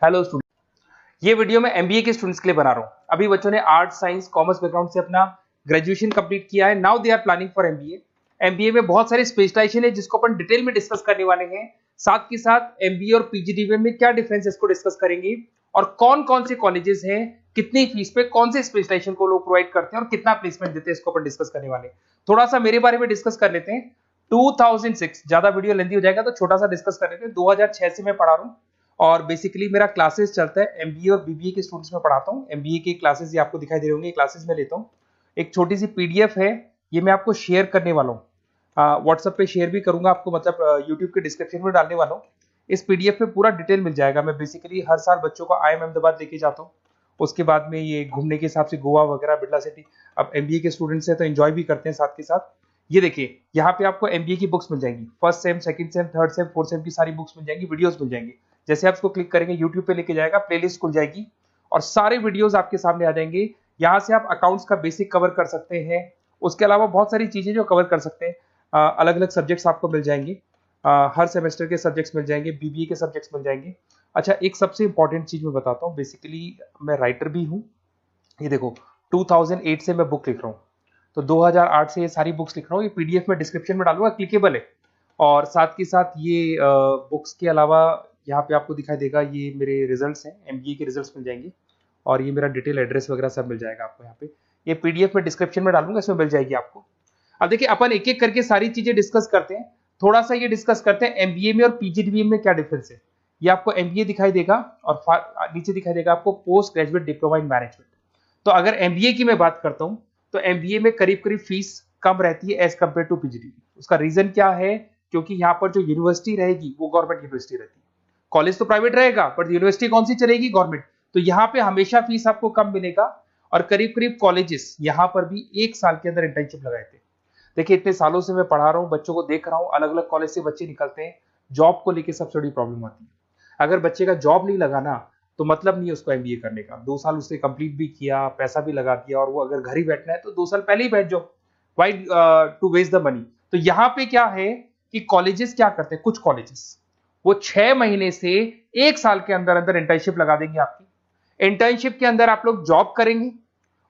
Hello student, ये video मैं MBA के स्टूडेंट्स के लिए बना रहा हूँ। अभी बच्चों ने आर्ट साइंस कॉमर्स बैकग्राउंड से अपना ग्रेजुएशन कंप्लीट किया है। Now they are planning for MBA. MBA में बहुत सारे स्पेशलाइजेशन है जिसको अपन डिटेल में डिस्कस करने वाले हैं। साथ के साथ एमबीए और पीजीडीबीएम में क्या डिफरेंस है इसको डिस्कस करेंगे, और कौन कौन से कॉलेजेस हैं, कितनी फीस पे कौन से स्पेशलाइजेशन को लोग प्रोवाइड करते हैं और कितना प्लेसमेंट देते हैं, इसको अपन डिस्कस करने वाले हैं। थोड़ा सा मेरे बारे में डिस्कस कर लेते हैं। 2006, ज्यादा वीडियो लेंथी हो जाएगा तो छोटा सा डिस्कस कर लेते हैं। 2006 से मैं पढ़ा रहा हूँ और बेसिकली मेरा क्लासेस चलता है एमबीए और बीबीए के स्टूडेंट्स में पढ़ाता हूँ। एमबीए के क्लासेस ये आपको दिखाई दे रहे होंगे, क्लासेस में लेता हूँ। एक छोटी सी पीडीएफ है, ये मैं आपको शेयर करने वाला हूँ, व्हाट्सएप पे शेयर भी करूंगा आपको, मतलब यूट्यूब के डिस्क्रिप्शन में डालने वाला हूँ। इस पीडीएफ पे पूरा डिटेल मिल जाएगा। मैं बेसिकली हर साल बच्चों को IIM अहमदाबाद लेके जाता हूँ। उसके बाद में ये घूमने के हिसाब से गोवा वगैरह, बिरला सिटी। अब एमबीए के स्टूडेंट्स हैं तो एंजॉय भी करते हैं साथ के साथ। ये देखिए, यहाँ पे आपको एमबीए की बुक्स मिल जाएंगी, first sem, second same, third same, fourth same की सारी बुक्स मिल जाएंगी, वीडियोस मिल जाएंगी। जैसे आप इसको क्लिक करेंगे यूट्यूब पे लेके जाएगा, प्लेलिस्ट खुल जाएगी और सारे वीडियोस आपके सामने आ जाएंगे। यहाँ से आप अकाउंट्स का बेसिक कवर कर सकते हैं। उसके अलावा बहुत सारी चीजें जो कवर कर सकते हैं, अलग अलग सब्जेक्ट्स आपको मिल जाएंगे। हर सेमेस्टर के सब्जेक्ट्स मिल जाएंगे, बीबीए के सब्जेक्ट्स मिल जाएंगे। अच्छा, एक सबसे इंपॉर्टेंट चीज मैं बताता हूँ, बेसिकली मैं राइटर भी हूँ। ये देखो, 2008 से मैं बुक लिख रहा हूँ, तो 2008 से ये सारी बुक्स लिख रहा हूँ। ये पीडीएफ में डिस्क्रिप्शन में डालूंगा, क्लिकेबल है। और साथ के साथ ये बुक्स के अलावा यहाँ पे आपको दिखाई देगा, ये मेरे रिजल्ट्स हैं, एमबीए के रिजल्ट्स मिल जाएंगे। और ये मेरा डिटेल एड्रेस वगैरह सब मिल जाएगा आपको यहाँ पे। ये पीडीएफ में डिस्क्रिप्शन में डालूंगा, इसमें मिल जाएगी आपको। अब देखिए, अपन एक एक करके सारी चीजें डिस्कस करते हैं। थोड़ा सा ये डिस्कस करते हैं एमबीए में और पीजीडीबीएम में क्या डिफरेंस है। ये आपको एमबीए दिखाई देगा और नीचे दिखाई देगा आपको post graduate diploma in management. तो अगर एमबीए की मैं बात करता हूं तो एमबीए में करीब करीब फीस कम रहती है एज कंपेयर टू पीजीडीबी। उसका रीजन क्या है? क्योंकि यहाँ पर जो यूनिवर्सिटी रहेगी वो गवर्नमेंट यूनिवर्सिटी रहती है। कॉलेज तो प्राइवेट रहेगा बट यूनिवर्सिटी कौन सी चलेगी? गवर्नमेंट। तो यहाँ पे हमेशा फीस आपको कम मिलेगा। और करीब करीब कॉलेजेस यहाँ पर भी 1 साल के अंदर इंटर्नशिप लगाए थे। देखिए, इतने सालों से मैं पढ़ा रहा हूँ, बच्चों को देख रहा हूँ, अलग अलग कॉलेज से बच्चे निकलते हैं, जॉब को लेकर सबसे बड़ी प्रॉब्लम आती है। अगर बच्चे का जॉब नहीं लगाना तो मतलब नहीं है उसको एमबीए करने का। 2 साल उसने कंप्लीट भी किया, पैसा भी लगा दिया, और वो अगर घर ही बैठना है तो 2 साल पहले ही बैठ जाओ। Why to waste the money? तो यहाँ पे क्या है कि कॉलेजेस क्या करते हैं, कुछ कॉलेजेस वो 6 महीने से 1 साल के अंदर अंदर इंटर्नशिप लगा देंगे आपकी। इंटर्नशिप के अंदर आप लोग जॉब करेंगे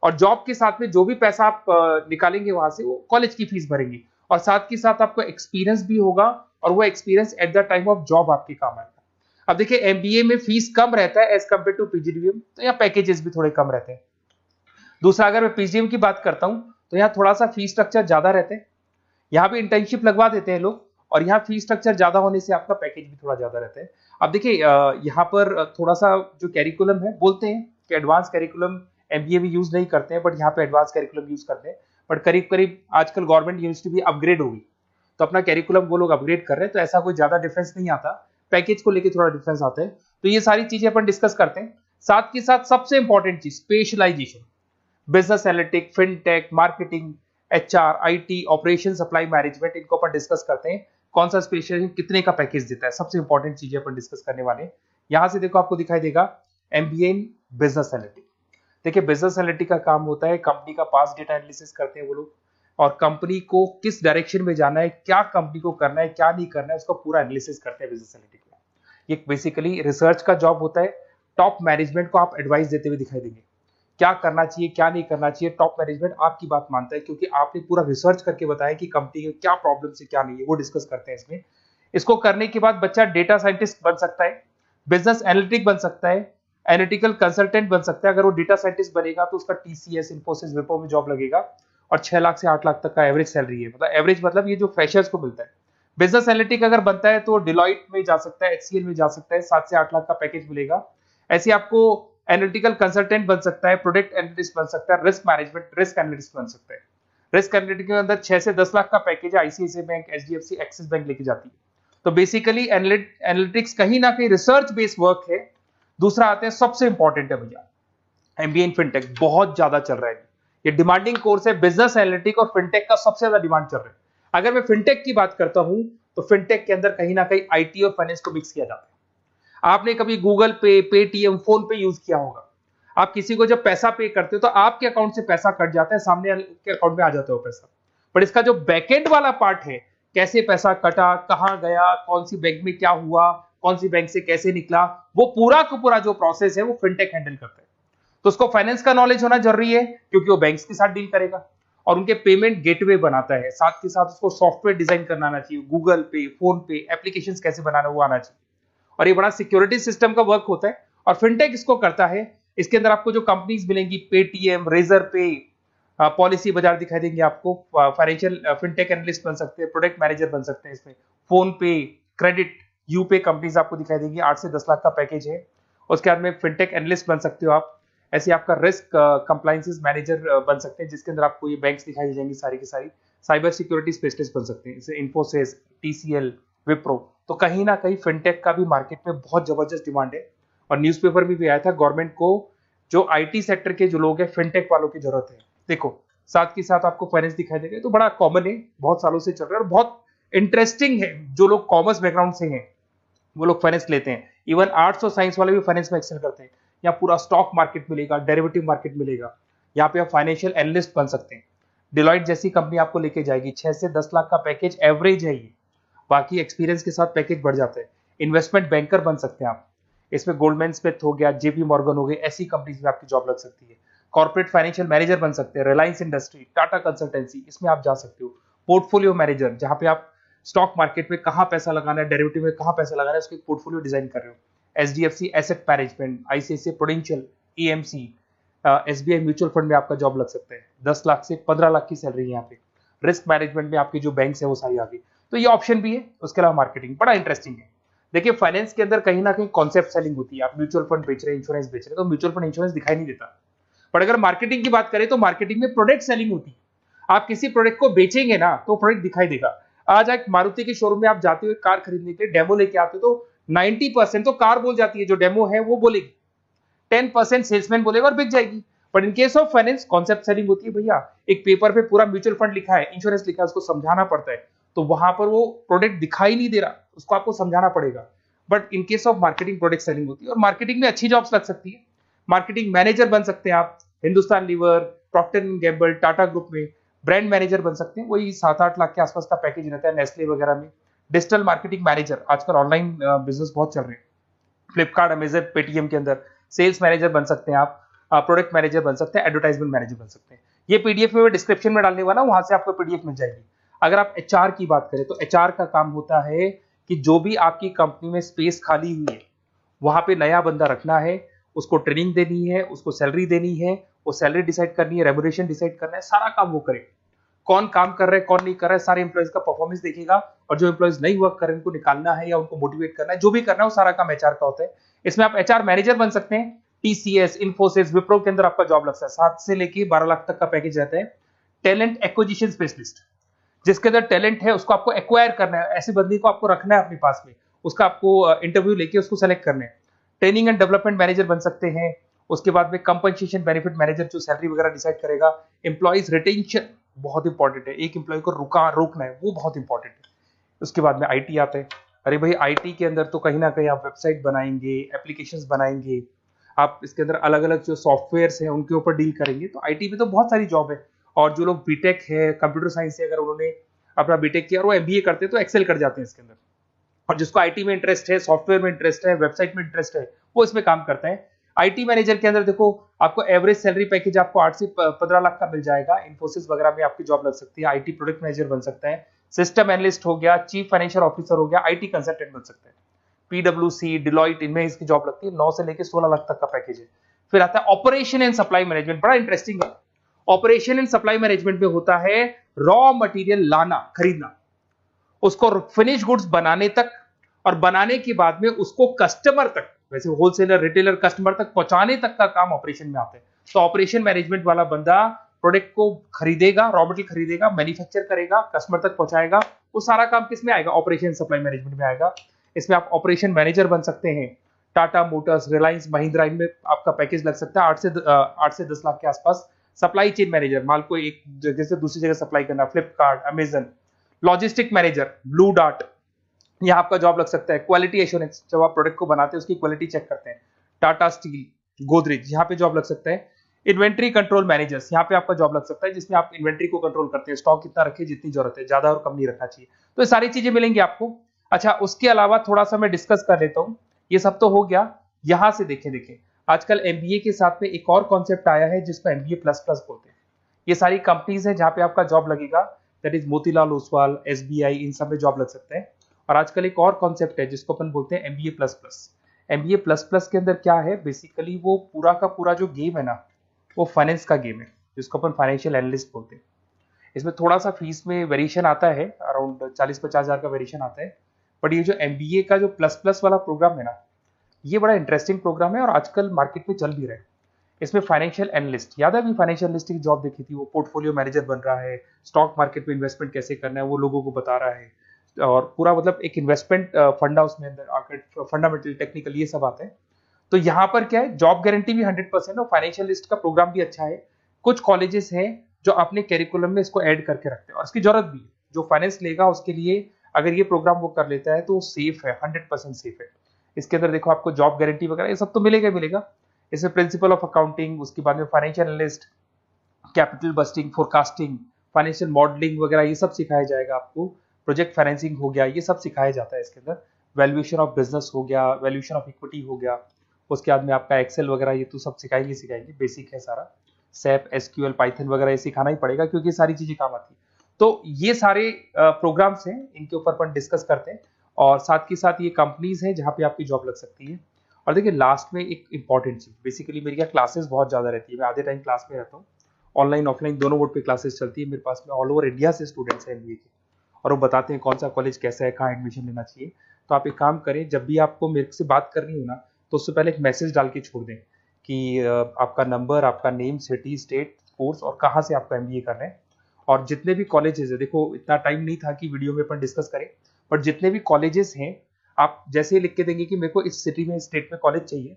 और जॉब के साथ में जो भी पैसा आप निकालेंगे वहां से, वो कॉलेज की फीस भरेंगे। और साथ के साथ आपको एक्सपीरियंस भी होगा, और वो experience at the time of job आपके काम आएगा। अब देखिए, एमबीए में फीस कम रहता है एज कंपेयर टू पीजीडीबीएम, तो यहाँ पैकेजेस भी थोड़े कम रहते हैं। दूसरा, अगर मैं पीजीडीबीएम की बात करता हूं तो यहाँ थोड़ा सा फीस स्ट्रक्चर ज्यादा रहते हैं। यहाँ भी इंटर्नशिप लगवा देते हैं लोग, और यहाँ फीस स्ट्रक्चर ज्यादा होने से आपका पैकेज भी थोड़ा ज्यादा रहता है। अब देखिए, यहाँ पर थोड़ा सा जो कैरिकुलम है, बोलते हैं कि एडवांस कैरिकुलम एमबीए में यूज नहीं करते हैं, बट यहाँ पे एडवांस कैरिकुलम यूज करते हैं। बट करीब करीब आजकल गवर्नमेंट यूनिवर्सिटी भी अपग्रेड होगी, तो अपना कैरिकुलम वो लोग अपग्रेड कर रहे हैं, तो ऐसा कोई ज्यादा डिफरेंस नहीं आता। पैकेज को लेके थोड़ा डिफरेंस आता है। तो ये सारी चीजें अपन डिस्कस करते हैं। साथ के साथ सबसे इंपॉर्टेंट चीज, specialisation, business analytic, fintech, marketing, HR, IT, operation, supply management, इनको अपन डिस्कस करते हैं। कौन सा स्पेशलाइजेशन कितने का पैकेज देता है, सबसे इंपॉर्टेंट चीजें अपन डिस्कस करने वाले हैं। यहां से देखो, आपको दिखाई देगा एमबीए इन बिजनेस एनालिटिक। देखिए, बिजनेस एनालिटिक का काम होता है, कंपनी का पास डेटा एनालिसिस करते हैं वो लोग, और कंपनी को किस डायरेक्शन में जाना है, क्या कंपनी को करना है, क्या नहीं करना है, उसका पूरा एनालिसिस करते हैं बिजनेस एनालिटिक में। ये बेसिकली रिसर्च का जॉब होता है। टॉप मैनेजमेंट को आप एडवाइस देते हुए दिखाई देंगे, क्या करना चाहिए, क्या नहीं करना चाहिए। टॉप मैनेजमेंट आपकी बात मानता है, क्योंकि आपने पूरा रिसर्च करके बताया कि कंपनी में क्या प्रॉब्लम है, क्या नहीं है, वो डिस्कस करते हैं इसमें। इसको करने के बाद बच्चा डेटा साइंटिस्ट बन सकता है, बिजनेस एनालिटिक बन सकता है, एनालिटिकल कंसल्टेंट बन सकता है। अगर वो डेटा साइंटिस्ट बनेगा तो उसका टीसीएस, इन्फोसिस, विप्रो में जॉब लगेगा, और 6 लाख से 8 लाख तक का एवरेज सैलरी है। मतलब एवरेज मतलब ये जो फ्रेशर्स को मिलता है। बिजनेस एनालिटिक अगर बनता है तो डिलॉइट में जा सकता है, एचसीएल में जा सकता है, 7 से 8 लाख का पैकेज मिलेगा। ऐसे आपको एनालिटिकल कंसल्टेंट बन सकता है, प्रोडक्ट एनालिस्ट बन सकता है, रिस्क मैनेजमेंट, रिस्क एनालिस्ट बन सकता है। रिस्क एनालिटिक के अंदर 6 से 10 लाख का पैकेज है, ICICI bank, HDFC, axis bank लेके जाती है। तो बेसिकली एनालिटिक्स कहीं ना कहीं रिसर्च बेस्ड वर्क है। दूसरा आते हैं, सबसे इंपॉर्टेंट है भैया, एमबीए इन फिनटेक बहुत ज्यादा चल रहा है। ये डिमांडिंग कोर्स है। बिजनेस एनालिटिक और फिनटेक का सबसे ज्यादा डिमांड चल रहा है। अगर मैं फिनटेक की बात करता हूं तो फिनटेक के अंदर कहीं ना कहीं आईटी और फाइनेंस को मिक्स किया जाता है। आपने कभी गूगल पे, पेटीएम, फोन पे यूज किया होगा। आप किसी को जब पैसा पे करते हो तो आपके अकाउंट से पैसा कट जाता है, सामने के अकाउंट में आ जाता है वो पैसा। बट इसका जो बैकएंड वाला पार्ट है, कैसे पैसा कटा, कहां गया, कौन सी बैंक में क्या हुआ, कौन सी बैंक से कैसे निकला, वो पूरा का पूरा जो प्रोसेस है वो फिनटेक हैंडल करता है। तो उसको फाइनेंस का नॉलेज होना जरूरी है क्योंकि वो बैंक्स के साथ डील करेगा और उनके पेमेंट गेटवे बनाता है। साथ के साथ उसको सॉफ्टवेयर डिजाइन करना आना चाहिए, गूगल पे, फोन पे, एप्लीकेशंस कैसे बनाना वो आना चाहिए। और ये बड़ा सिक्योरिटी सिस्टम का वर्क होता है और फिनटेक इसको करता है। इसके अंदर आपको जो कंपनीज मिलेंगी, पेटीएम, रेजर पे, पॉलिसी बाजार दिखाई देंगे आपको, फाइनेंशियल फिनटेक एनालिस्ट बन सकते हैं, प्रोडक्ट मैनेजर बन सकते हैं इसमें, फोन पे, क्रेडिट, यूपे कंपनीज आपको दिखाई देंगी। 8 से 10 लाख का पैकेज है। उसके बाद में फिनटेक एनालिस्ट बन सकते हो आप। ऐसे आपका रिस्क कंप्लायंसेस मैनेजर बन सकते हैं जिसके अंदर आपको ये बैंक्स दिखाई दे जाएंगी सारी की सारी। साइबर सिक्योरिटी स्पेशलिस्ट बन सकते हैं, जैसे इन्फोसिस, टीसीएल, विप्रो। तो कहीं ना कहीं फिनटेक का भी मार्केट में बहुत जबरदस्त डिमांड है और न्यूज़पेपर में भी आया था, गवर्नमेंट को जो आईटी सेक्टर के जो लोग हैं फिनटेक वालों की जरूरत है। देखो साथ के साथ आपको फाइनेंस दिखाई देगा, तो बड़ा कॉमन है, बहुत सालों से चल रहा है और बहुत इंटरेस्टिंग है। जो लोग कॉमर्स बैकग्राउंड से हैं वो लोग फाइनेंस लेते हैं। इवन आर्ट्स और साइंस वाले भी फाइनेंस में एक्सेल करते हैं। यहाँ पूरा स्टॉक मार्केट मिलेगा, डेरिवेटिव मार्केट मिलेगा। यहाँ पे आप फाइनेंशियल एनालिस्ट बन सकते हैं। डिलॉइट जैसी कंपनी आपको लेके जाएगी। 6 से 10 लाख का पैकेज एवरेज है ये, बाकी एक्सपीरियंस के साथ पैकेज बढ़ जाता है। इन्वेस्टमेंट बैंकर बन सकते हैं आप, इसमें गोल्डमैन स्मिथ हो गया, जेपी मॉर्गन हो गए, ऐसी कंपनीज में आपकी जॉब लग सकती है। कॉर्पोरेट फाइनेंशियल मैनेजर बन सकते हैं, रिलायंस इंडस्ट्री, टाटा कंसल्टेंसी, इसमें आप जा सकते हो। पोर्टफोलियो मैनेजर, जहां पे आप स्टॉक मार्केट में कहां पैसा लगाना है, डेरिवेटिव में कहां पैसा लगाना है, उसके पोर्टफोलियो डिजाइन कर रहे हो। HDFC asset management, ICICI prudential, AMC, SBI mutual fund में आपका जॉब लग सकता है। 10 लाख से 15 लाख की सैलरी है यहाँ पे। रिस्क मैनेजमेंट में आपकी जो बैंक्स है वो सारी आ गई। तो ये ऑप्शन भी है। उसके अलावा मार्केटिंग बड़ा इंटरेस्टिंग है। देखिए फाइनेंस के अंदर कहीं ना कहीं कॉन्सेप्ट सेलिंग होती है। आप म्यूचुअल फंड बेच रहे हैं, इंश्योरेंस बेच रहे हैं, तो म्यूचुअल फंड इंश्योरेंस दिखाई नहीं देता। पर अगर मार्केटिंग की बात करें तो मार्केटिंग में प्रोडक्ट सेलिंग होती है। आप किसी प्रोडक्ट को बेचेंगे ना तो प्रोडक्ट दिखाई देगा। आज एक मारुति के शोरूम में आप जाते हुए कार खरीदने के लिए डेमो लेके आते हो तो 90% तो कार बोल जाती है, जो डेमो है वो बोलेगी, 10% सेल्समैन बोलेगा और बिक जाएगी। But in case of finance concept selling होती है। भैया एक पेपर पे पूरा म्यूचुअल फंड लिखा है, इंश्योरेंस लिखा है, उसको समझाना पड़ता है। तो वहां पर वो प्रोडक्ट दिखाई नहीं दे रहा, उसको आपको समझाना पड़ेगा। But in case of marketing product selling होती है और मार्केटिंग में अच्छी जॉब्स लग सकती है। मार्केटिंग मैनेजर बन सकते हैं आप, Hindustan Lever, Procter and Gamble, Tata group में ब्रांड मैनेजर बन सकते हैं। वही 7-8 लाख के आसपास का पैकेज रहता है, नेस्ले वगैरह में। डिजिटल मार्केटिंग मैनेजर, आजकल ऑनलाइन बिजनेस बहुत चल रहे हैं, फ्लिपकार्ट, अमेजन, पेटीएम के अंदर सेल्स मैनेजर बन सकते हैं आप, प्रोडक्ट मैनेजर बन सकते हैं, एडवर्टाइजमेंट मैनेजर बन सकते हैं। ये पीडीएफ में मैं डिस्क्रिप्शन में डालने वाला हूं, वहां से आपको पीडीएफ मिल जाएगी। अगर आप एचआर की बात करें तो एचआर का काम होता है कि जो भी आपकी कंपनी में स्पेस खाली हुई है वहां पे नया बंदा रखना है, उसको ट्रेनिंग देनी है, उसको सैलरी देनी है, वो सैलरी डिसाइड करनी है, रेम्यूनरेशन डिसाइड करना है, सारा काम वो करे। कौन काम कर रहा है, कौन नहीं कर रहा है, सारे एम्प्लॉइज का परफॉर्मेंस देखेगा और जो एम्प्लॉइज नहीं वर्क कर रहे हैं उनको निकालना है या उनको मोटिवेट करना है, जो भी करना है वो सारा काम एचआर का होता है। इसमें आप एचआर मैनेजर बन सकते हैं। टीसीएस, इन्फोसिस, विप्रो के अंदर आपका जॉब लगता है। 7 से लेके 12 लाख तक का पैकेज रहता है। टैलेंट एक्विजिशन स्पेशलिस्ट, जिसके अंदर टैलेंट है उसको आपको एक्वायर करना है, ऐसे बंदी को आपको रखना है अपने पास में, उसका आपको इंटरव्यू लेके उसको सेलेक्ट करना है। ट्रेनिंग एंड डेवलपमेंट मैनेजर बन सकते हैं। उसके बाद में कंपनसेशन बेनिफिट मैनेजर, जो सैलरी वगैरह डिसाइड करेगा। एम्प्लॉइज रिटेंशन बहुत इंपॉर्टेंट है, एक एम्प्लॉय को रोकना है, वो बहुत इंपॉर्टेंट है। उसके बाद में आईटी आता है। अरे भाई आईटी के अंदर तो कहीं ना कहीं आप वेबसाइट बनाएंगे, एप्लीकेशंस बनाएंगे, आप इसके अंदर अलग अलग जो सॉफ्टवेयर्स हैं उनके ऊपर डील करेंगे। तो आईटी में तो बहुत सारी जॉब है। और जो लोग बीटेक है, कंप्यूटर साइंस से अगर उन्होंने अपना बीटेक किया और वो एमबीए करते हैं तो एक्सेल कर जाते हैं इसके अंदर। और जिसको आईटी में इंटरेस्ट है, सॉफ्टवेयर में इंटरेस्ट है, वेबसाइट में इंटरेस्ट है, वो इसमें काम करता है। आईटी मैनेजर के अंदर देखो आपको एवरेज सैलरी पैकेज आपको 8 से 15 लाख का मिल जाएगा। इन्फोसिस वगैरह में आपकी जॉब लग सकती है। आईटी प्रोडक्ट मैनेजर बन सकता है, सिस्टम एनालिस्ट हो गया, चीफ फाइनेंशियल ऑफिसर हो गया, आईटी कंसल्टेंट बन सकते हैं। पीडब्ल्यूसी, डिलॉइट, इनमें इसकी जॉब लगती है। 9 से लेकर 16 लाख तक का पैकेज है। फिर आता है ऑपरेशन एंड सप्लाई मैनेजमेंट, बड़ा इंटरेस्टिंग है। ऑपरेशन एंड सप्लाई मैनेजमेंट में होता है रॉ मटेरियल लाना, खरीदना, उसको फिनिश गुड्स बनाने तक और बनाने के बाद में उसको कस्टमर तक, वैसे होलसेलर, रिटेलर, कस्टमर तक पहुंचाने तक का काम ऑपरेशन में आता है। तो ऑपरेशन मैनेजमेंट वाला बंदा प्रोडक्ट को खरीदेगा, रॉ मटेरियल खरीदेगा, मैन्युफैक्चर करेगा, कस्टमर तक पहुंचाएगा, वो सारा काम किस में आएगा, ऑपरेशन सप्लाई मैनेजमेंट में आएगा। इसमें आप ऑपरेशन मैनेजर बन सकते हैं। टाटा मोटर्स, रिलायंस, महिंद्रा, इनमें आपका पैकेज लग सकता है 8 से 10 लाख के आसपास। सप्लाई चेन मैनेजर, माल को एक जगह से दूसरी जगह सप्लाई करना, Flipkart, Amazon. Logistic manager, blue dart, यहाँ आपका जॉब लग सकता है। क्वालिटी एश्योरेंस, जब आप प्रोडक्ट को बनाते हैं उसकी क्वालिटी चेक करते हैं, टाटा स्टील, गोदरेज, यहाँ पे जॉब लग सकता है। इन्वेंट्री कंट्रोल मैनेजर्स, यहाँ पे आपका जॉब लग सकता है, जिसमें आप इन्वेंट्री को कंट्रोल करते हैं, स्टॉक कितना रखे, जितनी जरूरत है, ज्यादा और कम नहीं रखना चाहिए। तो ये सारी चीजें मिलेंगी आपको। अच्छा, उसके अलावा थोड़ा सा मैं डिस्कस कर लेता हूँ। ये सब तो हो गया। यहाँ से देखें आजकल एमबीए के साथ में एक और कॉन्सेप्ट आया है जिसको एमबीए प्लस प्लस बोलते हैं। ये सारी कंपनीज हैं जहाँ पे आपका जॉब लगेगा, that is Motilal Oswal, SBI, इन सब में जॉब लग सकता है। और आजकल एक और कॉन्सेप्ट है जिसको अपन बोलते हैं MBA plus plus. MBA plus plus के अंदर क्या है, बेसिकली वो पूरा का पूरा जो गेम है ना, वो फाइनेंस का गेम है, जिसको अपन फाइनेंशियल एनालिस्ट बोलते हैं। इसमें थोड़ा सा फीस में वेरिएशन आता है, अराउंड 40-50 हज़ार का वेरिएशन आता है। बट ये जो एमबीए का जो प्लस प्लस वाला प्रोग्राम है ना, ये बड़ा इंटरेस्टिंग प्रोग्राम है और आजकल मार्केट में चल भी रहा है। इसमें फाइनेंशियल एनालिस्ट, याद है अभी फाइनेंशियल एनालिस्ट की जॉब देखी थी, वो पोर्टफोलियो मैनेजर बन रहा है, स्टॉक मार्केट में इन्वेस्टमेंट कैसे करना है वो लोगों को बता रहा है, और पूरा मतलब एक इन्वेस्टमेंट फंडा उसमें अंदर आकर फंडामेंटल टेक्निकल ये सब आता है। तो यहाँ पर क्या है, जॉब गारंटी भी 100% और फाइनेंशियल लिस्ट का प्रोग्राम भी अच्छा है। कुछ कॉलेजेस हैं जो अपने कैरिकुलम में इसको ऐड करके रखते हैं और इसकी जरूरत भी है। जो फाइनेंस लेगा उसके लिए अगर ये प्रोग्राम वो कर लेता है तो सेफ है, 100% सेफ है। इसके अंदर देखो आपको जॉब गारंटी वगैरह ये सब तो मिलेगा ही मिलेगा। इसमें प्रिंसिपल ऑफ अकाउंटिंग, उसके बाद में financial analyst, capital budgeting, forecasting, financial modelling वगैरह ये सब सिखाया जाएगा आपको। प्रोजेक्ट फाइनेंसिंग हो गया, ये सब सिखाया जाता है इसके अंदर। वैल्यूएशन ऑफ बिजनेस हो गया, वैल्यूएशन ऑफ इक्विटी हो गया। उसके बाद में आपका एक्सेल वगैरह ये तो सब सिखाएंगे, बेसिक है सारा। सैप, एसक्यूएल, पाइथन वगैरह ये सिखाना ही पड़ेगा क्योंकि ये सारी चीजें काम आती है। तो ये सारे प्रोग्राम्स हैं, इनके ऊपर अपन डिस्कस करते हैं। और साथ के साथ ये कंपनीज हैं जहाँ पे आपकी जॉब लग सकती है। और देखिए लास्ट में एक इंपॉर्टेंट चीज, बेसिकली मेरी क्या क्लासेस बहुत ज्यादा रहती है, मैं आधे टाइम क्लास में रहता हूँ। ऑनलाइन ऑफलाइन दोनों मोड पे क्लासेस चलती है मेरे पास में। ऑल ओवर इंडिया से स्टूडेंट्स हैं एमबीए के, और वो बताते हैं कौन सा कॉलेज कैसा है, कहाँ एडमिशन लेना चाहिए। तो आप एक काम करें, जब भी आपको मेरे से बात करनी हो ना, तो उससे पहले एक मैसेज डाल के छोड़ दें कि आपका नंबर, आपका नेम, सिटी, स्टेट, कोर्स और कहाँ से आपका एमबीए कर रहे हैं। और जितने भी कॉलेजेस है, देखो इतना टाइम नहीं था कि वीडियो में अपन डिस्कस करें, बट जितने भी कॉलेजेस हैं आप जैसे ही लिख के देंगे कि मेरे को इस सिटी में, स्टेट में कॉलेज चाहिए,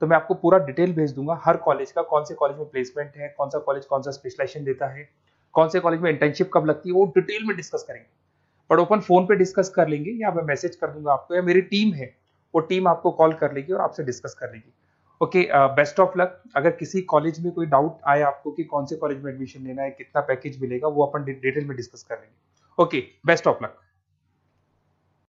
तो मैं आपको पूरा डिटेल भेज दूंगा हर कॉलेज का, कौन से कॉलेज में प्लेसमेंट है, कौन सा कॉलेज कौन सा स्पेशलाइजेशन देता है, कौन से कॉलेज में इंटर्नशिप कब लगती है, वो डिटेल में डिस्कस करेंगे। बट ओपन फोन पे डिस्कस कर लेंगे, या मैं मैसेज कर दूंगा आपको, या मेरी टीम है वो टीम आपको कॉल कर लेगी और आपसे डिस्कस कर लेगी। Okay, best of luck. अगर किसी कॉलेज में कोई डाउट आए आपको कि कौन से कॉलेज में एडमिशन लेना है, कितना पैकेज मिलेगा, वो अपन डिटेल में डिस्कस कर लेंगे। Okay, best of luck.